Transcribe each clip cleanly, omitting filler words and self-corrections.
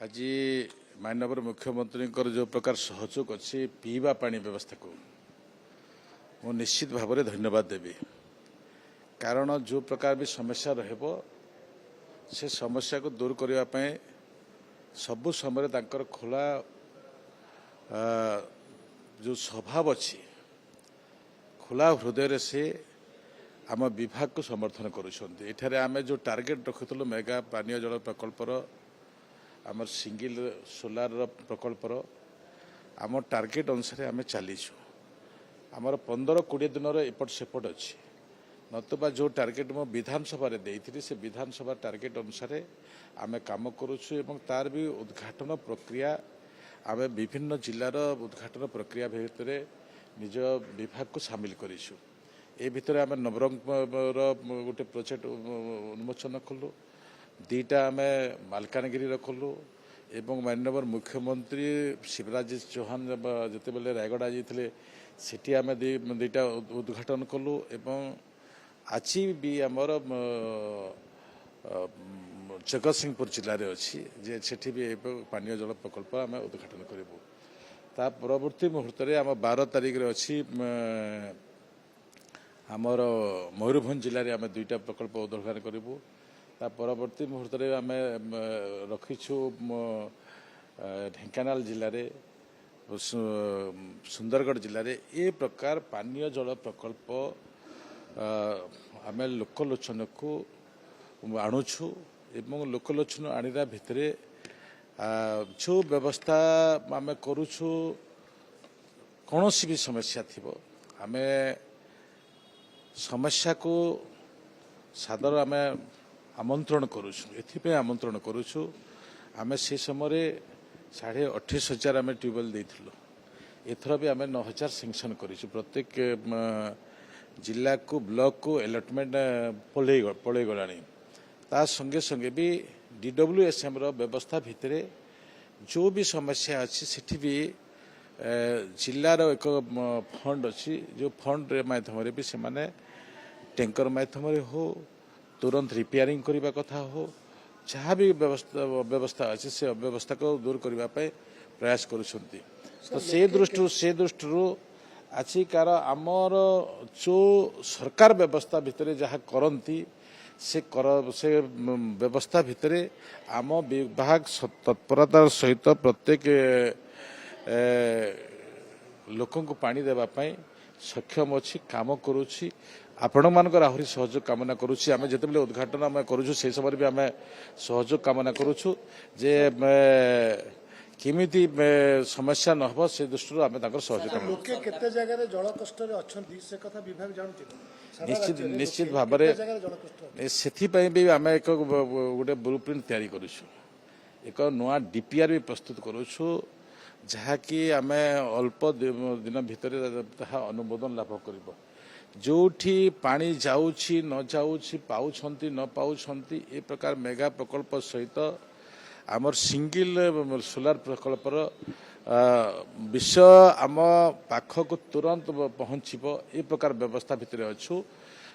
आज माननीय मुख्यमंत्री जो प्रकार सहयोग अच्छी पीवा पानी व्यवस्था को मु निश्चित भाव में धन्यवाद देवी। कारण जो प्रकार भी समस्या रहिबो से समस्या को दूर करने सबु समय तांकर खोला जो स्वभाव अच्छी खोला हृदय से आम विभाग को समर्थन करुँचे। आम जो टार्गेट रखुलु मेगा पानीय जल प्रकल्पर आम सिंगल सोलार प्रकल्पर आम टार्गेट अनुसार आम चलीचु। आमर 15-20 दिन एपट सेपट अच्छी नतुबा जो टार्गेट मो विधानसभा देती से विधानसभा टार्गेट अनुसार आम काम करुचु एवं तार भी उद्घाटन प्रक्रिया आम विभिन्न जिलार उद्घाटन प्रक्रिया भितर निज विभाग को सामिल करूँ। ए भितर आम नवरंगपुर गोटे प्रोजेक्ट उन्मोचन कलु, दीटा आम मालकानगिरी रखलु एवं माननीय मुख्यमंत्री शिवराज चौहान जिते बेले रायगड़ा जाते सेठी आम दीटा उद्घाटन कलु एवं आज भी आमर जगतसिंहपुर जिले में अच्छी जे सेठी भी पानीय जल प्रकल्प आम उद्घाटन करूँ। ता परवर्ती मुहूर्त में आम 12 तारिख अच्छी आमर मयूरभंज जिले में आम 2टा प्रकल्प उद्घाटन करूँ। ता परवर्ती मुहूर्त में आम रखीचु ढेंकानाल जिले में सुंदरगढ़ जिले में ए प्रकार पानीय जल प्रकल्प आम लोकलोचन को आणुछु एवं लोकलोचन आणिरा भितर जो व्यवस्था आम करुछु कौन सी भी समस्या थी आम समस्या को सादर आम आमंत्रण करुछु। एथिपे आमंत्रण करुछु आम से समय 28,500 आम ट्यूबवेल देथिलु। एथर भी आम 9,000 सेंक्शन करिछु। प्रत्येक जिला को ब्लॉक को अलॉटमेंट पड़े गलानी। ता संगे संगे भी DWSM रो व्यवस्था भितर जो भी समस्या अच्छी सेठी भी जिलार एक फंड अच्छी जो फंड माध्यम भी से माने टैंकर माध्यम हो तुरंत रिपेयरिंग करने कथा हो जहाँ भी व्यवस्था अच्छी से अव्यवस्था को दूर करने प्रयास करुँच। तो से दृष्टि आजिकार आमर जो सरकार व्यवस्था भितर जहाँ करती से व्यवस्था भितर आम विभाग तत्परतार सहित प्रत्येक लोक को पानी देवाई सक्षम अच्छी काम करुँची। आपण मानकर आहरी सहयोग कामना करुँची। आम जिते उद्घाटन आम करुँ से समय भी आम सहयोग कामना करुँ जे किमिति समस्या न हो से दृष्टि आम सहयोग निश्चित भाव से भी आम एक गोटे ब्लू प्रिंट तैयारी करुँ एक नुआ DPR भी प्रस्तुत करुँ जहाँकि आम अल्प दिन भितर अनुमोदन लाभ कर जोठी पानी जाऊँची न जाऊँची पाउछंती न पाउछंती ए प्रकार मेगा प्रकल्प सहित आमर सिंगल सोलार प्रकल्पर विषय आम पाखक तुरंत पहुँचब ए प्रकार व्यवस्था भितर अच्छु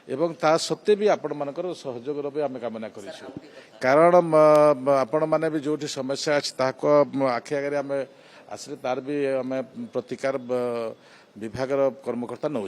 एवं ता सत्वे भी आपण मानकर सहयोग भी आम कामना करूँ। कारण आपण माने भी जोठी समस्या अच्छी ताको आखि आगे आम आसले तार भी आम प्रतिकार विभाग कर्मकर्ता नौ।